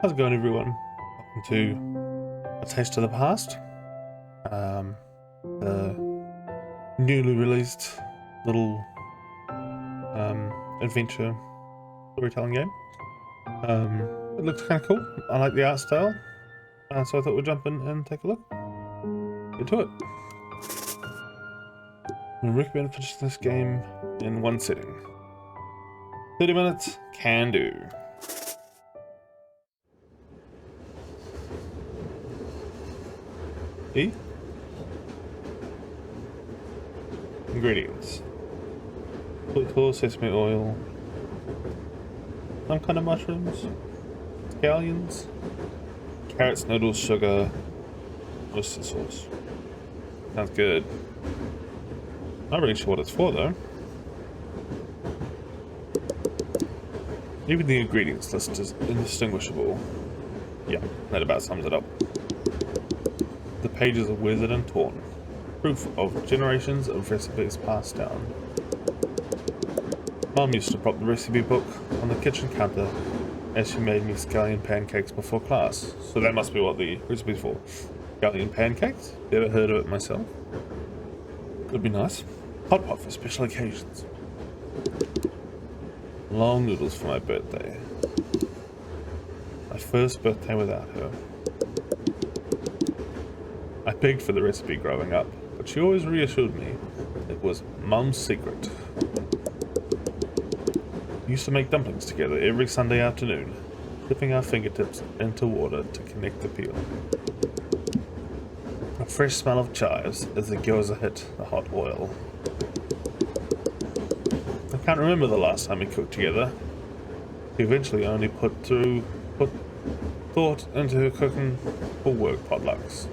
How's it going, everyone? Welcome to A Taste of the Past, the newly released little adventure storytelling game. It looks kind of cool. I like the art style, so I thought we'd jump in and take a look. Get to it. I recommend finishing this game in one sitting. 30 minutes, can do. E? Ingredients: sweet sesame oil, some kind of mushrooms, scallions, carrots, noodles, sugar, oyster sauce. Sounds good. Not really sure what it's for though. Even the ingredients list is indistinguishable. Yeah, that about sums it up. The pages are withered and torn, proof of generations of recipes passed down. Mum used to prop the recipe book on the kitchen counter as she made me scallion pancakes before class. So that must be what the recipe's for. Scallion pancakes? Never heard of it myself. Could be nice. Hot pot for special occasions. Long noodles for my birthday. My first birthday without her. I begged for the recipe growing up, but she always reassured me it was Mum's secret. We used to make dumplings together every Sunday afternoon, dipping our fingertips into water to connect the peel. A fresh smell of chives as the gyoza hit the hot oil. I can't remember the last time we cooked together. We eventually only put thought into cooking for work potlucks.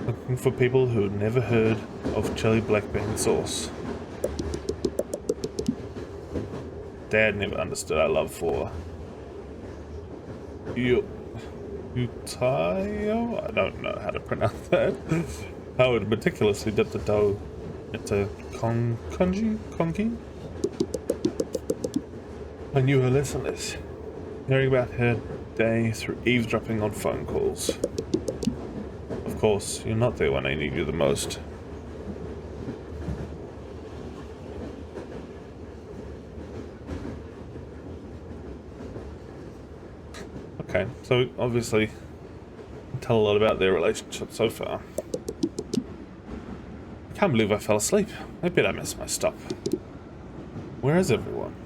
Looking for people who had never heard of chili black bean sauce. Dad never understood our love for Utayo? I don't know how to pronounce that. Howard meticulously dipped the dough into kongi? I knew her lesson is hearing about her day through eavesdropping on phone calls. Of course, you're not there when I need you the most. Okay, so obviously tell a lot about their relationship so far. I can't believe I fell asleep. I bet I missed my stop. Where is everyone?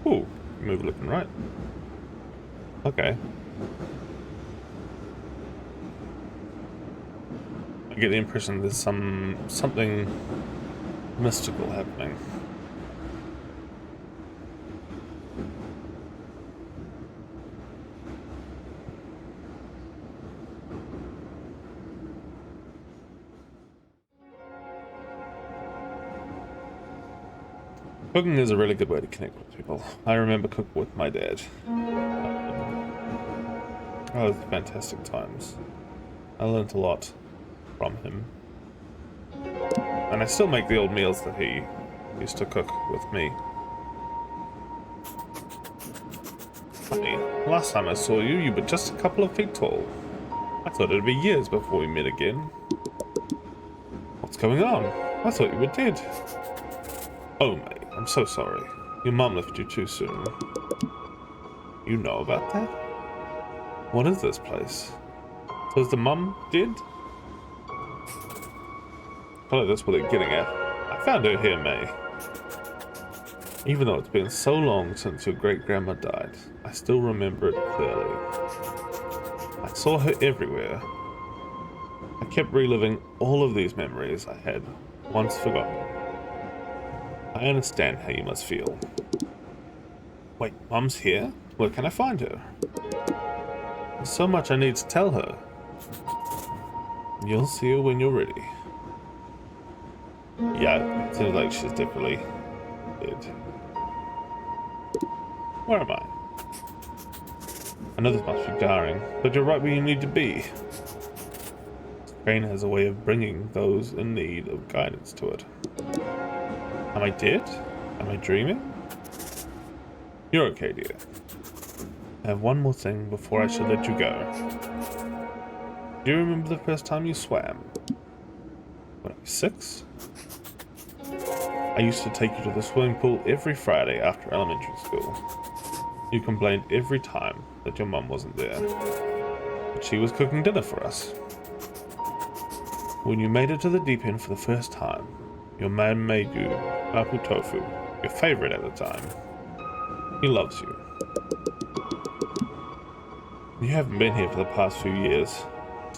Ooh, move looking right. Okay. I get the impression there's something mystical happening. Cooking is a really good way to connect with people. I remember cooking with my dad. Oh, fantastic times. I learnt a lot from him. And I still make the old meals that he used to cook with me. Funny, last time I saw you, you were just a couple of feet tall. I thought it'd be years before we met again. What's going on? I thought you were dead. Oh, mate, I'm so sorry. Your mum left you too soon. You know about that? What is this place? So is the mum dead? I feel like that's what they're getting at. I found her here, May. Even though it's been so long since your great-grandma died, I still remember it clearly. I saw her everywhere. I kept reliving all of these memories I had once forgotten. I understand how you must feel. Wait, Mum's here? Where can I find her? There's so much I need to tell her. You'll see her when you're ready. Yeah, it seems like she's definitely dead. Where am I? I know this must be jarring, but you're right where you need to be. Crane has a way of bringing those in need of guidance to it. Am I dead? Am I dreaming? You're okay, dear. I have one more thing before I should let you go. Do you remember the first time you swam? When I was 6? I used to take you to the swimming pool every Friday after elementary school. You complained every time that your mum wasn't there, but she was cooking dinner for us. When you made it to the deep end for the first time, your man made you mapo tofu, your favorite at the time. He loves you. You haven't been here for the past few years.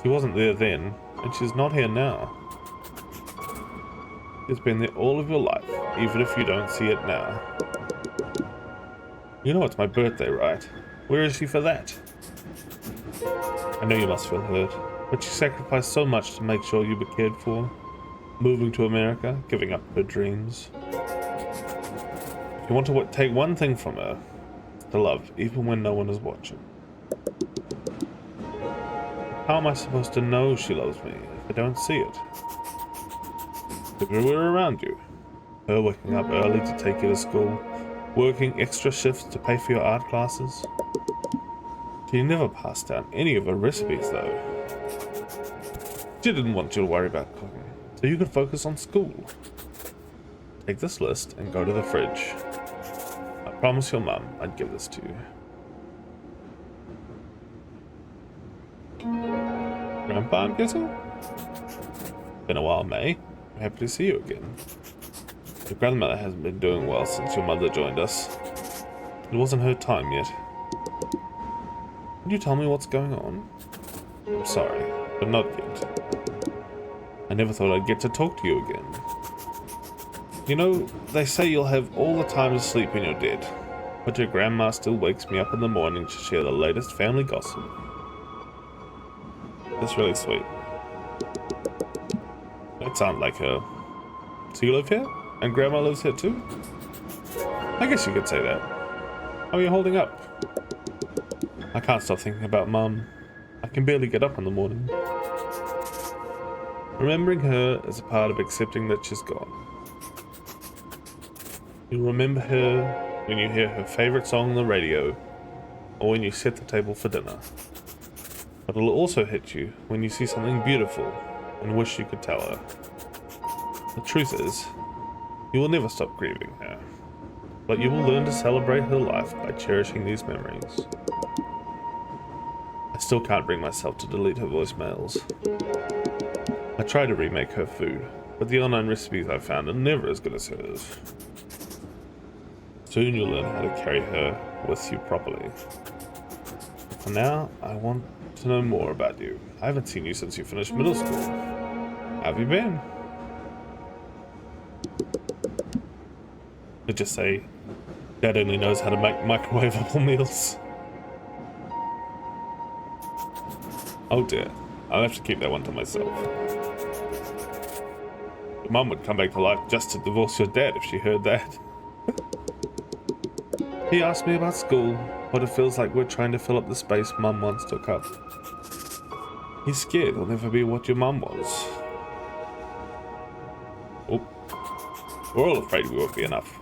She wasn't there then, and she's not here now. She's been there all of your life, even if you don't see it now. You know it's my birthday, right? Where is she for that? I know you must feel hurt, but she sacrificed so much to make sure you were cared for. Moving to America, giving up her dreams. If you want to take one thing from her, it's to love, even when no one is watching. How am I supposed to know she loves me if I don't see it? Everywhere around you. Her waking up early to take you to school, working extra shifts to pay for your art classes. She never passed down any of her recipes though. She didn't want you to worry about cooking, so you could focus on school. Take this list and go to the fridge. I promised your mum I'd give this to you. Grandpa, I'm guessing? Been a while, May. I'm happy to see you again. Your grandmother hasn't been doing well since your mother joined us. It wasn't her time yet. Can you tell me what's going on? I'm sorry, but not yet. I never thought I'd get to talk to you again. You know, they say you'll have all the time to sleep when you're dead, but your grandma still wakes me up in the morning to share the latest family gossip. That's really sweet. That sounds like her. So you live here? And Grandma lives here too? I guess you could say that. How are you holding up? I can't stop thinking about Mum. I can barely get up in the morning. Remembering her is a part of accepting that she's gone. You'll remember her when you hear her favorite song on the radio, or when you set the table for dinner. But it'll also hit you when you see something beautiful and wish you could tell her. The truth is, you will never stop grieving her, but you will learn to celebrate her life by cherishing these memories. I still can't bring myself to delete her voicemails. I try to remake her food, but the online recipes I found are never as good as hers. Soon you'll learn how to carry her with you properly. For now, I want to know more about you. I haven't seen you since you finished middle school. How have you been? Let's just say, Dad only knows how to make microwavable meals. Oh dear, I'll have to keep that one to myself. Your mum would come back to life just to divorce your dad if she heard that. He asked me about school, what it feels like we're trying to fill up the space Mum once took up. He's scared he'll never be what your mum was. Oh, we're all afraid we won't be enough,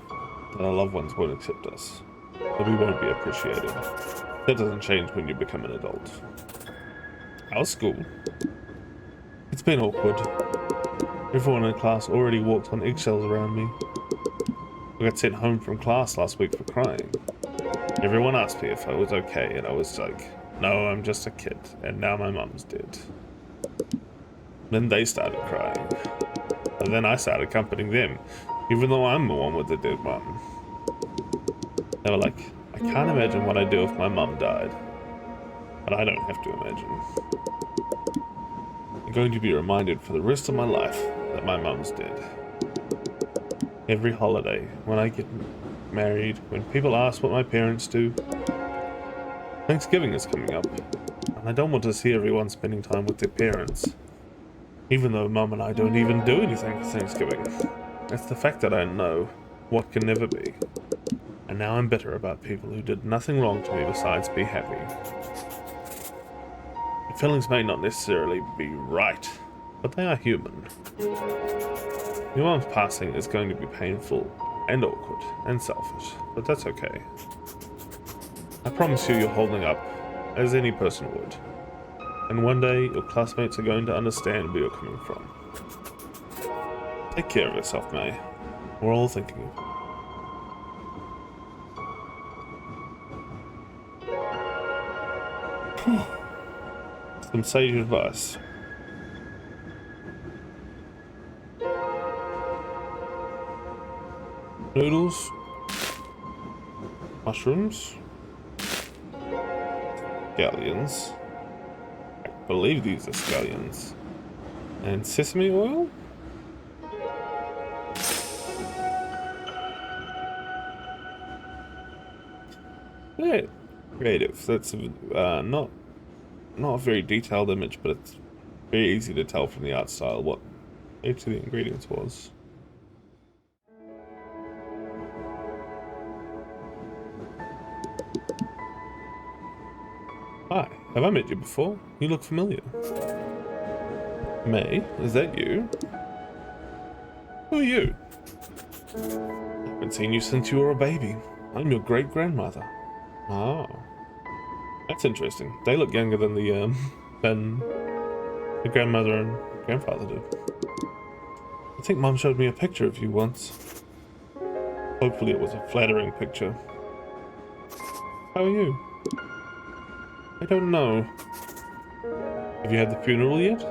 that our loved ones won't accept us, that we won't be appreciated. That doesn't change when you become an adult. How's school? It's been awkward. Everyone in class already walked on eggshells around me. I got sent home from class last week for crying. Everyone asked me if I was okay, and I was like, no, I'm just a kid, and now my mum's dead. Then they started crying. And then I started comforting them, even though I'm the one with the dead mum. They were like, I can't imagine what I'd do if my mum died. But I don't have to imagine. I'm going to be reminded for the rest of my life that my mum's dead. Every holiday, when I get married, when people ask what my parents do. Thanksgiving is coming up, and I don't want to see everyone spending time with their parents. Even though Mum and I don't even do anything for Thanksgiving. It's the fact that I know what can never be. And now I'm bitter about people who did nothing wrong to me besides be happy. My feelings may not necessarily be right, but they are human. Your mom's passing is going to be painful and awkward and selfish, but that's okay. I promise you you're holding up as any person would. And one day your classmates are going to understand where you're coming from. Take care of yourself, May. We're all thinking of you. Some sage advice. Noodles. Mushrooms. Scallions. I believe these are scallions. And sesame oil? Yeah, creative. That's not a very detailed image, but it's very easy to tell from the art style what each of the ingredients was. Hi, have I met you before? You look familiar. May, is that you? Who are you? I haven't seen you since you were a baby. I'm your great-grandmother. Oh. That's interesting. They look younger than the grandmother and grandfather did. I think Mom showed me a picture of you once. Hopefully it was a flattering picture. How are you? I don't know. Have you had the funeral yet?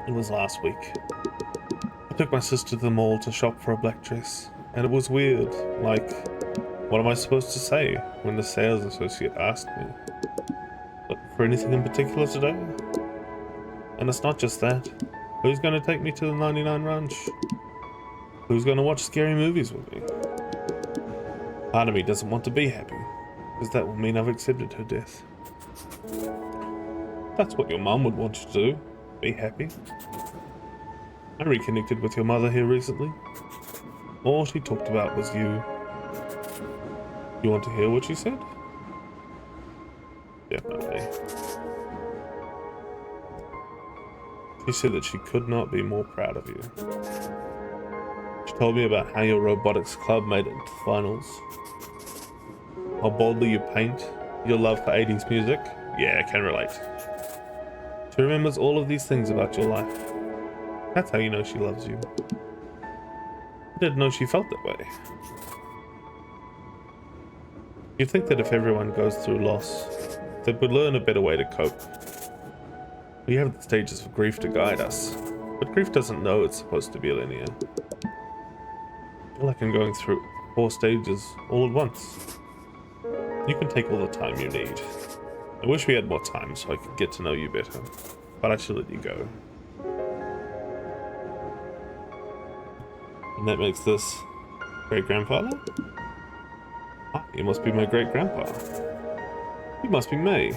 It was last week. I took my sister to the mall to shop for a black dress, and it was weird. Like, what am I supposed to say when the sales associate asked me? Look for anything in particular today? And it's not just that. Who's going to take me to the 99 Ranch? Who's going to watch scary movies with me? Part of me doesn't want to be happy, because that will mean I've accepted her death. That's what your mum would want you to do. Be happy. I reconnected with your mother here recently. All she talked about was you. You want to hear what she said? Definitely. She said that she could not be more proud of you. She told me about how your robotics club made it to finals. How boldly you paint, your love for 80s music. Yeah, I can relate. She remembers all of these things about your life. That's how you know she loves you. I didn't know she felt that way. You'd think that if everyone goes through loss, they would learn a better way to cope. We have the stages of grief to guide us, but grief doesn't know it's supposed to be linear. I feel like I'm going through 4 stages all at once. You can take all the time you need. I wish we had more time so I could get to know you better, but I should let you go. And that makes this great-grandfather? Ah, you must be my great-grandpa. You must be May.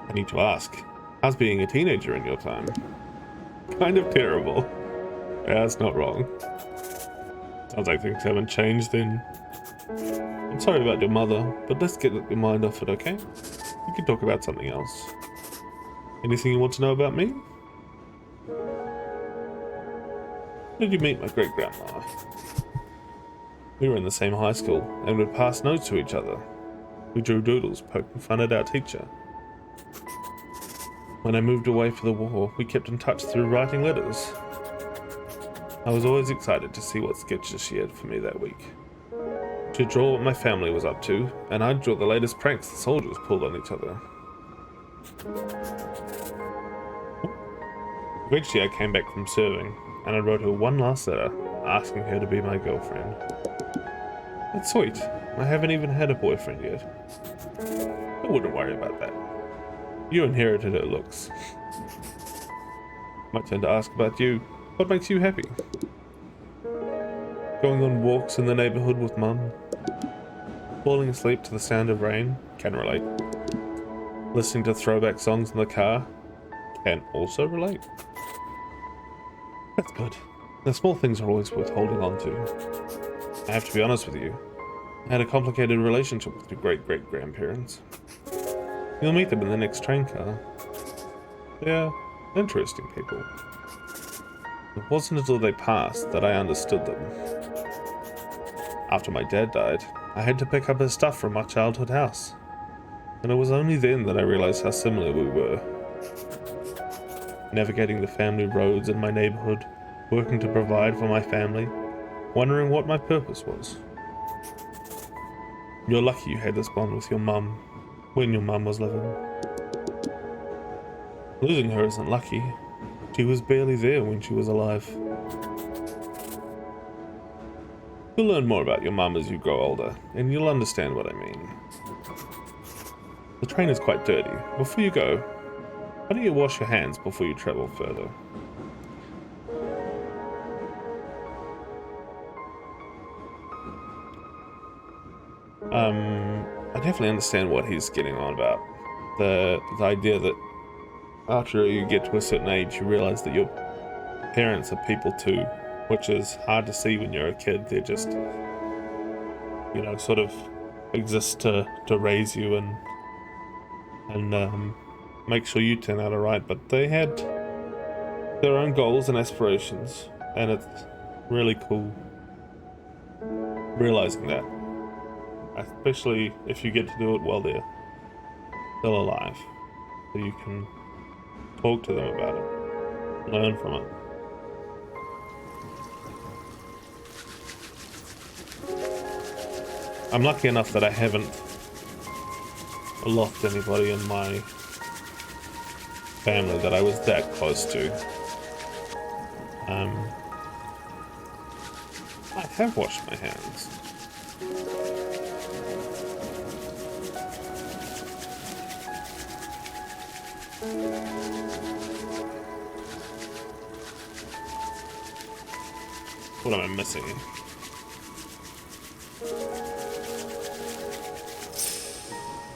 I need to ask, how's being a teenager in your time? Kind of terrible. Yeah, that's not wrong. Sounds like things haven't changed then. I'm sorry about your mother, but let's get your mind off it, okay? We can talk about something else. Anything you want to know about me? How did you meet my great-grandma? We were in the same high school, and would pass notes to each other. We drew doodles, poking fun at our teacher. When I moved away for the war, we kept in touch through writing letters. I was always excited to see what sketches she had for me that week. She'd draw what my family was up to, and I'd draw the latest pranks the soldiers pulled on each other. Eventually I came back from serving, and I wrote her one last letter, asking her to be my girlfriend. It's sweet. I haven't even had a boyfriend yet. I wouldn't worry about that. You inherited her looks. My turn to ask about you. What makes you happy? Going on walks in the neighborhood with Mum. Falling asleep to the sound of rain. Can relate. Listening to throwback songs in the car. Can also relate. That's good. The small things are always worth holding on to. I have to be honest with you. I had a complicated relationship with your great-great-grandparents. You'll meet them in the next train car. Yeah, Interesting people. It wasn't until they passed that I understood them. After my dad died, I had to pick up his stuff from our childhood house. And it was only then that I realized how similar we were. Navigating the family roads in my neighborhood, working to provide for my family, wondering what my purpose was. You're lucky you had this bond with your mum when your mum was living. Losing her isn't lucky. She was barely there when she was alive. You'll learn more about your mum as you grow older, and you'll understand what I mean. The train is quite dirty. Before you go, why don't you wash your hands before you travel further? I definitely understand what he's getting on about. The idea that after you get to a certain age, you realize that your parents are people too, which is hard to see when you're a kid. They're just, sort of exist to raise you and make sure you turn out alright. But they had their own goals and aspirations, and it's really cool realizing that. Especially if you get to do it while they're still alive, so you can talk to them about it, learn from it. I'm lucky enough that I haven't lost anybody in my family that I was that close to. I have washed my hands. What am I missing?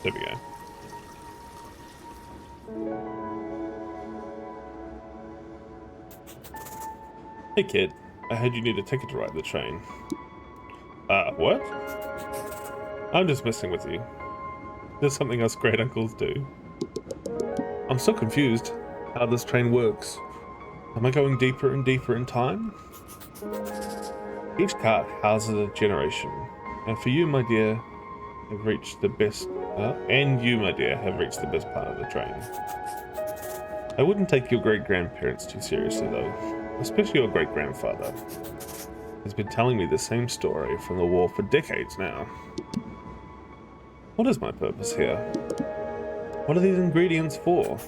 There we go. Hey kid, I heard you need a ticket to ride the train. What? I'm just messing with you. There's something us great uncles do. I'm so confused how this train works. Am I going deeper and deeper in time? Each cart houses a generation, and for you, my dear, have reached the best, and you, my dear, have reached the best part of the train. I wouldn't take your great-grandparents too seriously, though, especially your great-grandfather. He's been telling me the same story from the war for decades now. What is my purpose here? What are these ingredients for?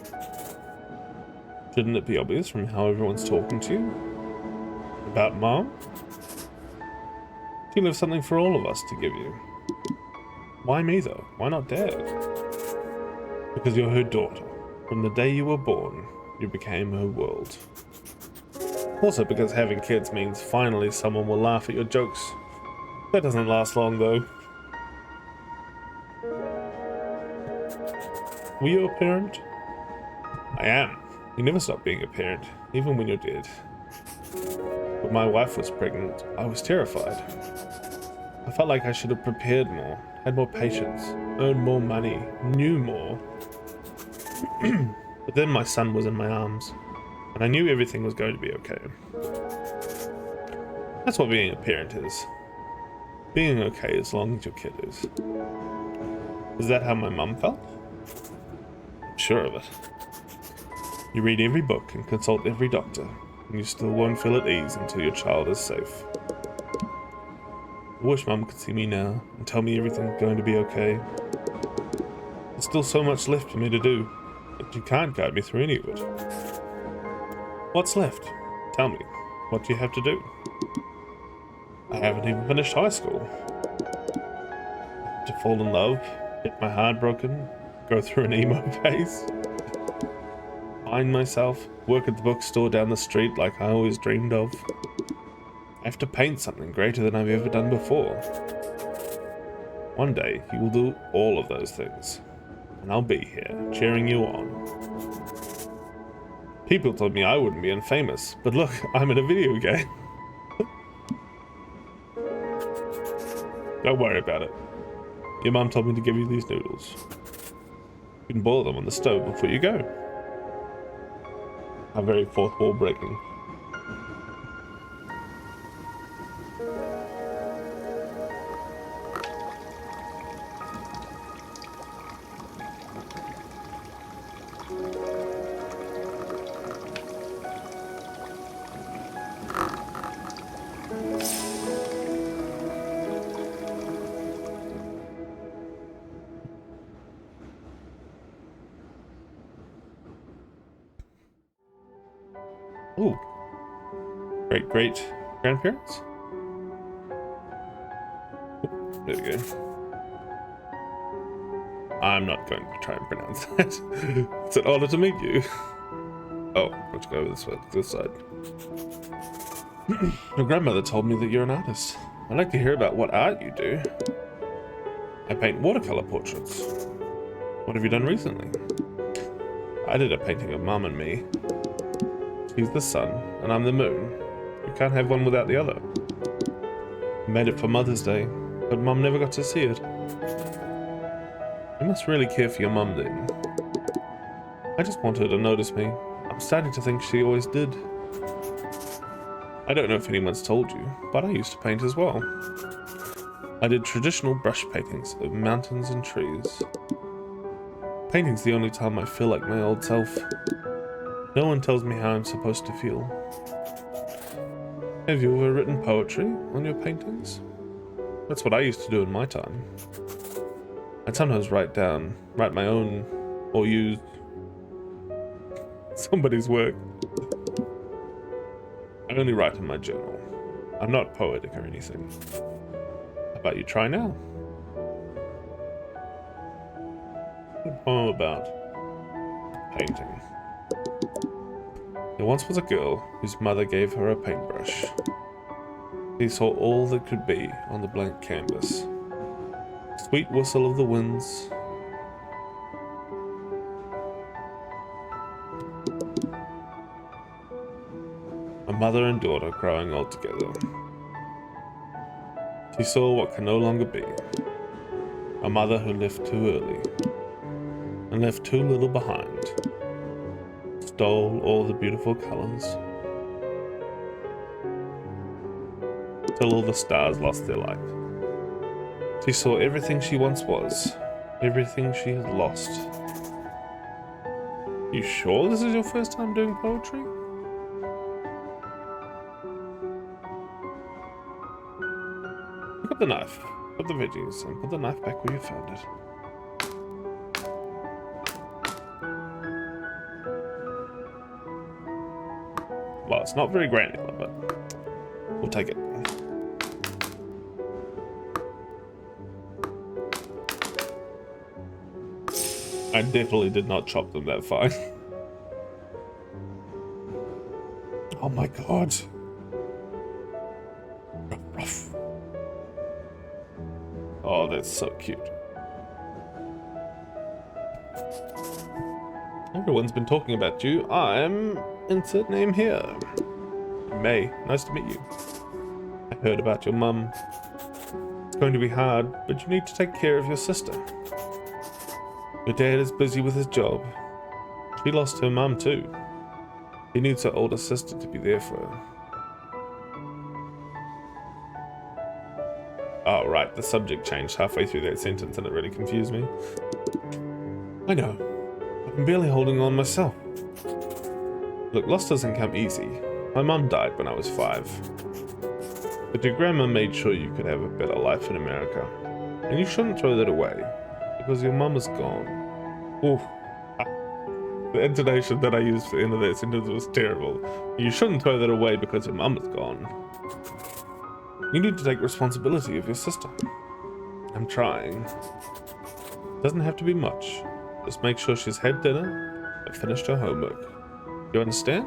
Shouldn't it be obvious from how everyone's talking to you? About Mom? She left something for all of us to give you. Why me though? Why not Dad? Because you're her daughter. From the day you were born, you became her world. Also because having kids means finally someone will laugh at your jokes. That doesn't last long though. Were you a parent? I am. You never stop being a parent, even when you're dead. When my wife was pregnant, I was terrified. I felt like I should have prepared more, had more patience, earned more money, knew more. But then my son was in my arms, and I knew everything was going to be okay. That's what being a parent is. Being okay as long as your kid is. Is that how my mum felt? I'm sure of it. You read every book and consult every doctor, and you still won't feel at ease until your child is safe. I wish Mum could see me now and tell me everything's going to be okay. There's still so much left for me to do, but you can't guide me through any of it. What's left? Tell me. What do you have to do? I haven't even finished high school. I have to fall in love, get my heart broken, go through an emo phase, find myself, work at the bookstore down the street like I always dreamed of. I have to paint something greater than I've ever done before. One day, you will do all of those things, and I'll be here, cheering you on. People told me I wouldn't be famous, but look, I'm in a video game. Don't worry about it. Your mum told me to give you these noodles. You can boil them on the stove before you go. A very fourth wall breaking. Ooh. Great great grandparents? There we go. I'm not going to try and pronounce that. It's an honor to meet you. Oh, let's go this way, this side. Your grandmother told me that you're an artist. I'd like to hear about what art you do. I paint watercolor portraits. What have you done recently? I did a painting of Mum and me. She's the sun, and I'm the moon. You can't have one without the other. I made it for Mother's Day, but Mum never got to see it. You must really care for your mum then. I just want her to notice me. I'm starting to think she always did. I don't know if anyone's told you, but I used to paint as well. I did traditional brush paintings of mountains and trees. Painting's the only time I feel like my old self. No one tells me how I'm supposed to feel. Have you ever written poetry on your paintings? That's what I used to do in my time. I'd sometimes write my own, or use somebody's work. I only write in my journal. I'm not poetic or anything. How about you try now? A poem about painting. There once was a girl whose mother gave her a paintbrush. She saw all that could be on the blank canvas. Sweet whistle of the winds. A mother and daughter growing old together. She saw what can no longer be. A mother who left too early and left too little behind. Stole all the beautiful colors till all the stars lost their light. She saw everything she once was, everything she had lost. You sure this is your first time doing poetry? Pick up the knife, put the veggies, and put the knife back where you found it. Well, it's not very granular, but we'll take it. I definitely did not chop them that fine. Oh my god. Ruff. Oh, that's so cute. Everyone's been talking about you. I'm insert name here. May, nice to meet you. I heard about your mum. It's going to be hard, but you need to take care of your sister. Your dad is busy with his job. She lost her mum too. He needs her older sister to be there for her. Oh, right, the subject changed halfway through that sentence and it really confused me. I know. I'm barely holding on myself. Look, loss doesn't come easy. My mum died when I was 5. But your grandma made sure you could have a better life in America. And you shouldn't throw that away, because your mum is gone. Ooh. The intonation that I used for the end of that sentence was terrible. You shouldn't throw that away because your mum is gone. You need to take responsibility of your sister. I'm trying. Doesn't have to be much. Just make sure she's had dinner and finished her homework. You understand?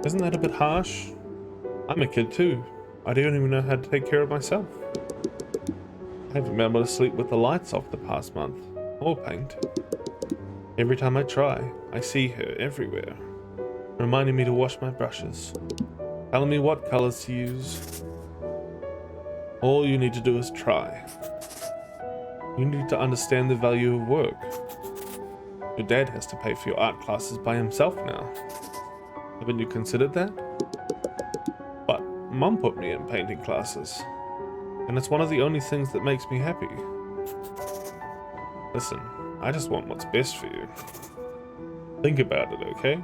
Isn't that a bit harsh? I'm a kid too. I don't even know how to take care of myself. I haven't been able to sleep with the lights off the past month, or paint. Every time I try, I see her everywhere, reminding me to wash my brushes, telling me what colors to use. All you need to do is try. You need to understand the value of work. Your dad has to pay for your art classes by himself now. Haven't you considered that? But Mum put me in painting classes, and it's one of the only things that makes me happy. Listen, I just want what's best for you. Think about it, okay?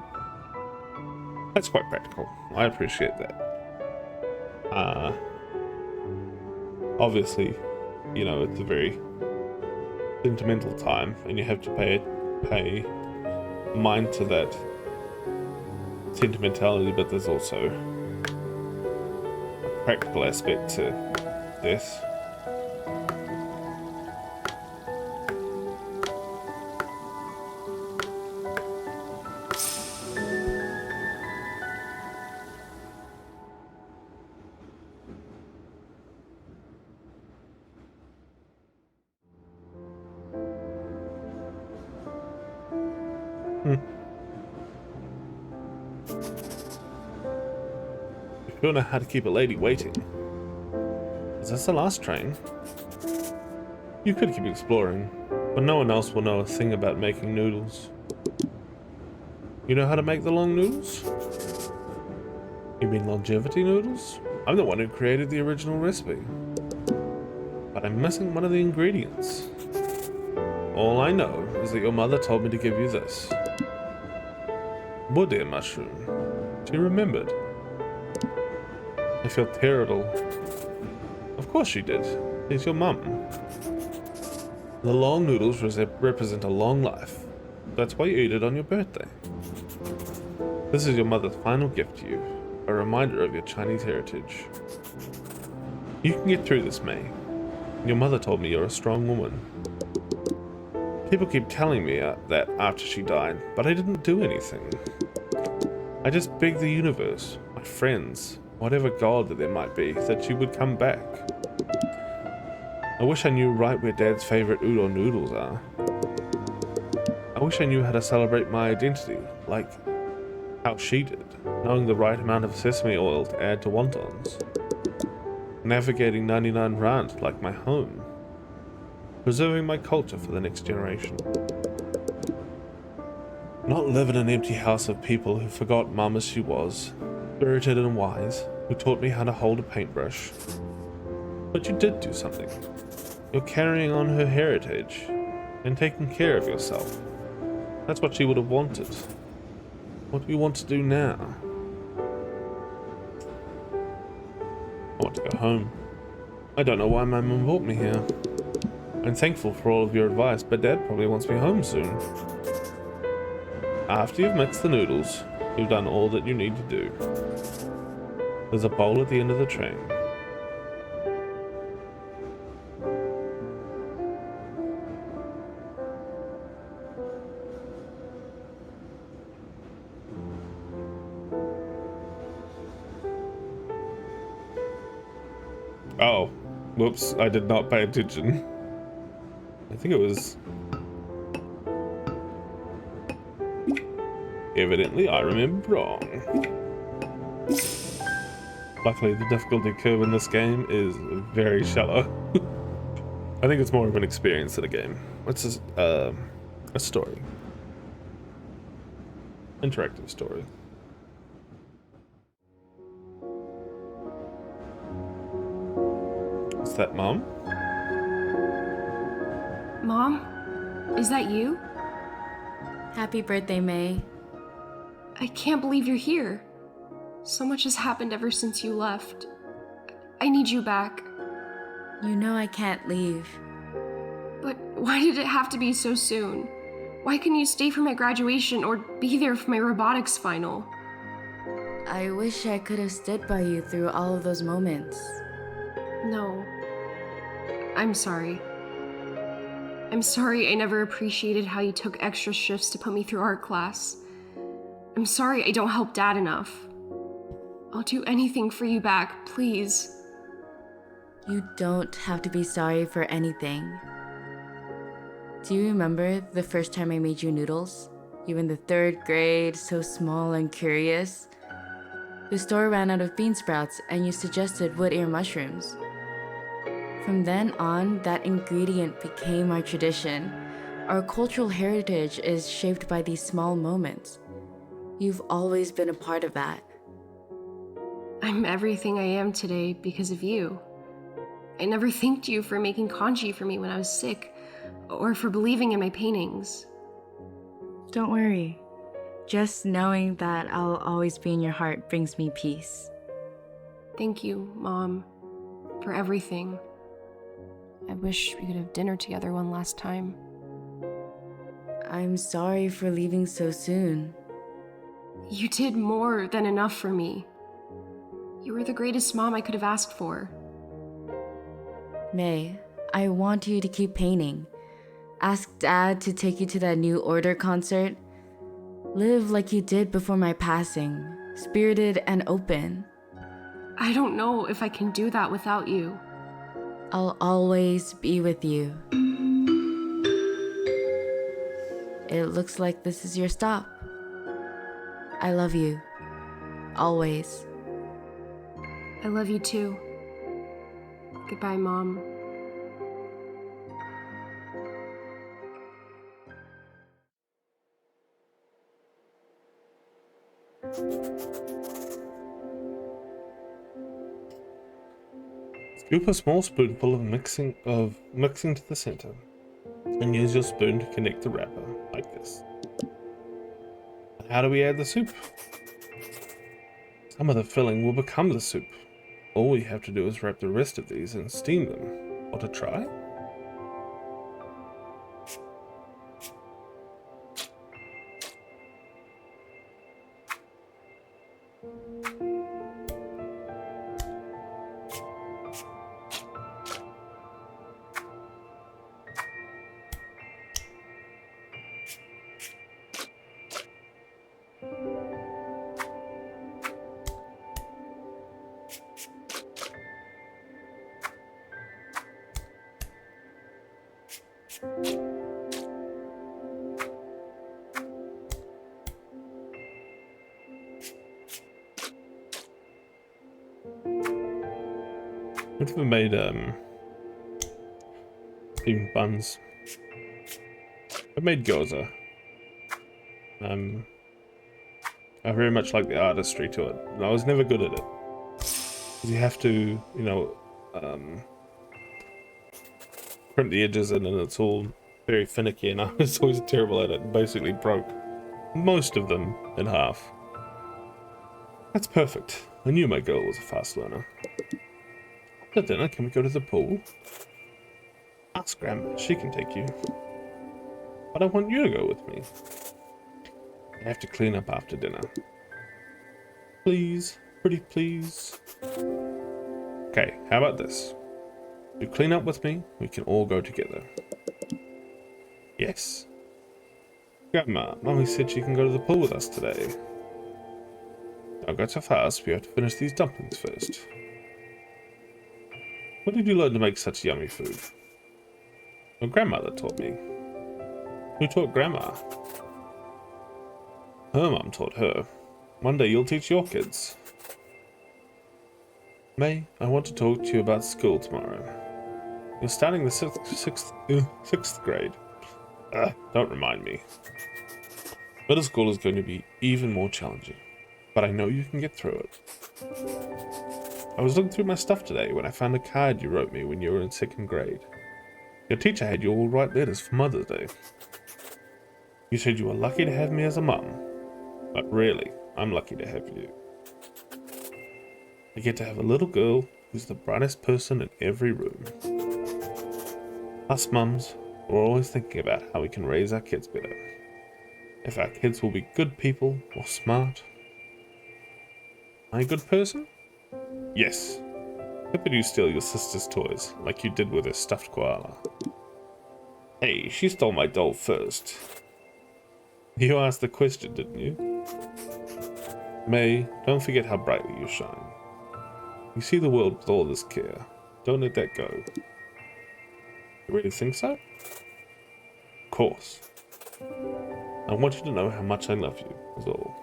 That's quite practical. I appreciate that. Obviously, you know, it's a very sentimental time, and you have to pay mind to that sentimentality, but there's also a practical aspect to this. You don't know how to keep a lady waiting. Is this the last train? You could keep exploring, but no one else will know a thing about making noodles. You know how to make the long noodles? You mean longevity noodles? I'm the one who created the original recipe. But I'm missing one of the ingredients. All I know is that your mother told me to give you this. Wood ear mushroom. She remembered. I feel terrible. Of course she did. She's your mum. The long noodles represent a long life. That's why you eat it on your birthday. This is your mother's final gift to you, a reminder of your Chinese heritage. You can get through this, May. Your mother told me you're a strong woman. People keep telling me that after she died, but I didn't do anything. I just begged the universe, my friends, whatever god that there might be, that she would come back. I wish I knew right where Dad's favorite udon noodles are. I wish I knew how to celebrate my identity, like how she did, knowing the right amount of sesame oil to add to wontons. Navigating 99 Rand like my home. Preserving my culture for the next generation. Not live in an empty house of people who forgot Mum as she was, spirited and wise, who taught me how to hold a paintbrush. But you did do something. You're carrying on her heritage and taking care of yourself. That's what she would have wanted. What do you want to do now? I want to go home. I don't know why my mum brought me here. I'm thankful for all of your advice, but Dad probably wants me home soon. After you've mixed the noodles, you've done all that you need to do. There's a bowl at the end of the train. Oh, whoops, I did not pay attention. I think it was... Evidently, I remember wrong. Luckily, the difficulty curve in this game is very shallow. I think it's more of an experience than a game. It's a story. Interactive story. Is that Mom? Mom? Is that you? Happy birthday, May. I can't believe you're here. So much has happened ever since you left. I need you back. You know I can't leave. But why did it have to be so soon? Why couldn't you stay for my graduation or be there for my robotics final? I wish I could have stood by you through all of those moments. No. I'm sorry. I'm sorry I never appreciated how you took extra shifts to put me through art class. I'm sorry I don't help Dad enough. I'll do anything for you back, please. You don't have to be sorry for anything. Do you remember the first time I made you noodles? You were in the 3rd grade, so small and curious. The store ran out of bean sprouts and you suggested wood ear mushrooms. From then on, that ingredient became our tradition, Our cultural heritage is shaped by these small moments. You've always been a part of that. I'm everything I am today because of you. I never thanked you for making kanji for me when I was sick, or for believing in my paintings. Don't worry. Just knowing that I'll always be in your heart brings me peace. Thank you, Mom, for everything. I wish we could have dinner together one last time. I'm sorry for leaving so soon. You did more than enough for me. You were the greatest mom I could have asked for. May, I want you to keep painting. Ask Dad to take you to that New Order concert. Live like you did before my passing, spirited and open. I don't know if I can do that without you. I'll always be with you. It looks like this is your stop. I love you. Always. I love you too. Goodbye, Mom. Scoop a small spoonful of mixing to the center, and use your spoon to connect the wrapper, like this. How do we add the soup? Some of the filling will become the soup. All we have to do is wrap the rest of these and steam them. Want to try? I've never made steamed buns. I've made gyoza. I very much like the artistry to it, and I was never good at it. 'Cause you have to, print the edges in, and it's all very finicky, and I was always terrible at it, and basically broke most of them in half. That's perfect. I knew my girl was a fast learner. After dinner, can we go to the pool? Ask Grandma, she can take you. But I want you to go with me. I have to clean up after dinner. Please, pretty please. Okay, how about this? You clean up with me, we can all go together. Yes. Grandma, Mommy said she can go to the pool with us today. Don't go so fast, we have to finish these dumplings first. Where did you learn to make such yummy food? Your grandmother taught me. Who taught Grandma? Her mom taught her. One day you'll teach your kids. May, I want to talk to you about school tomorrow. You're starting the sixth grade. Don't remind me. Middle school is going to be even more challenging, but I know you can get through it. I was looking through my stuff today when I found a card you wrote me when you were in 2nd grade. Your teacher had you all write letters for Mother's Day. You said you were lucky to have me as a mum, but really, I'm lucky to have you. I get to have a little girl who's the brightest person in every room. Us mums, we're always thinking about how we can raise our kids better. If our kids will be good people or smart. Am I a good person? Yes. How could you steal your sister's toys like you did with her stuffed koala? Hey, she stole my doll first. You asked the question, didn't you? May, don't forget how brightly you shine. You see the world with all this care. Don't let that go. You really think so? Of course. I want you to know how much I love you, is all.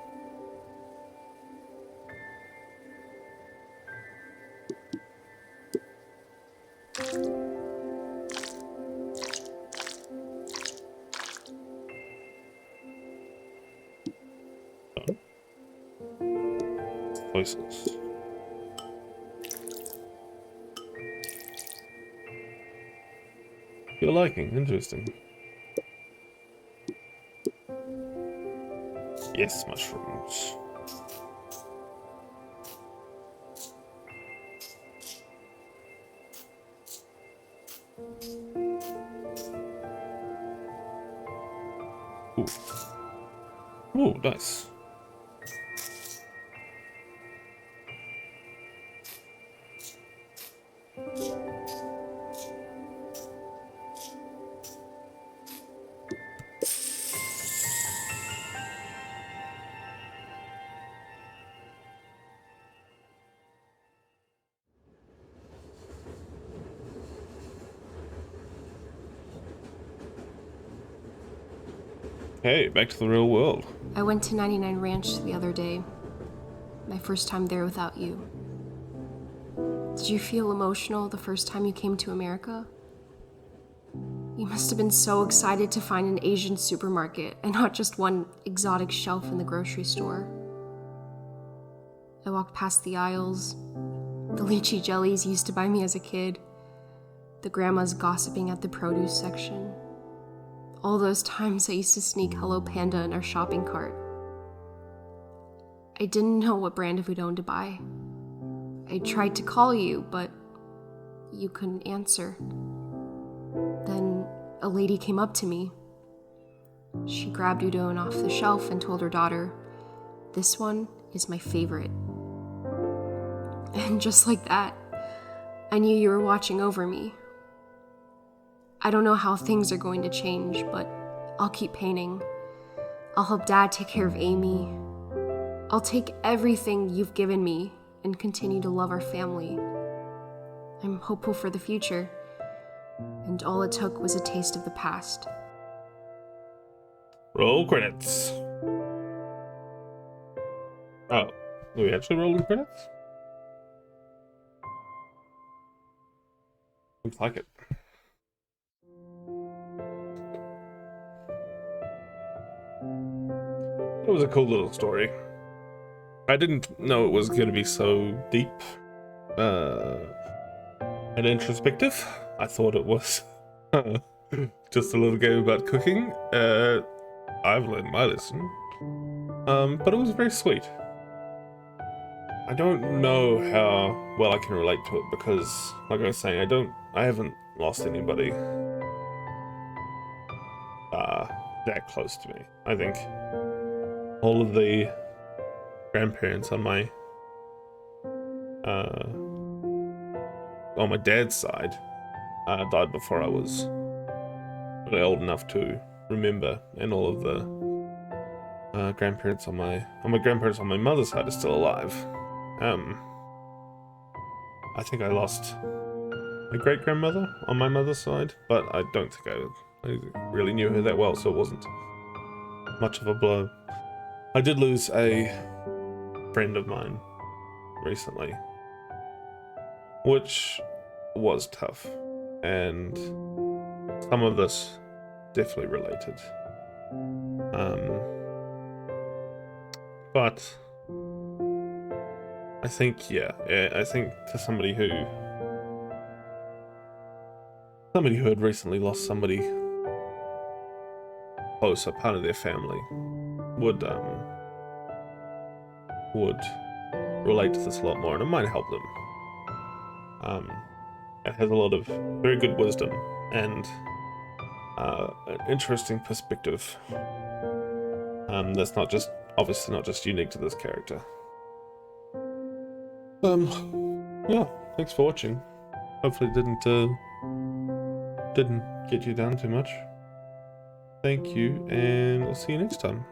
Done. Voices. You're liking, interesting. Yes, mushrooms. Ooh. Ooh, nice. Hey, back to the real world. I went to 99 Ranch the other day. My first time there without you. Did you feel emotional the first time you came to America? You must have been so excited to find an Asian supermarket and not just one exotic shelf in the grocery store. I walked past the aisles, the lychee jellies you used to buy me as a kid, the grandmas gossiping at the produce section. All those times I used to sneak Hello Panda in our shopping cart. I didn't know what brand of udon to buy. I tried to call you, but you couldn't answer. Then a lady came up to me. She grabbed udon off the shelf and told her daughter, "This one is my favorite." And just like that, I knew you were watching over me. I don't know how things are going to change, but I'll keep painting. I'll help Dad take care of Amy. I'll take everything you've given me and continue to love our family. I'm hopeful for the future, and all it took was a taste of the past. Roll credits. Oh, are we actually rolling credits? Looks like it. It was a cool little story. I didn't know it was going to be so deep and introspective. I thought it was just a little game about cooking. I've learned my lesson. But it was very sweet. I don't know how well I can relate to it because, like I was saying, I haven't lost anybody that close to me. I think all of the grandparents on my dad's side died before I was really old enough to remember, and all of the grandparents on my grandparents on my mother's side are still alive. I think I lost my great grandmother on my mother's side, but I don't think I really knew her that well, so it wasn't much of a blow. I did lose a friend of mine recently, which was tough, and some of this definitely related. But I think, I think to somebody who had recently lost somebody close, a part of their family, would relate to this a lot more, and it might help them. It has a lot of very good wisdom and an interesting perspective. That's obviously not just unique to this character. Yeah, thanks for watching. Hopefully it didn't get you down too much. Thank you, and I'll see you next time.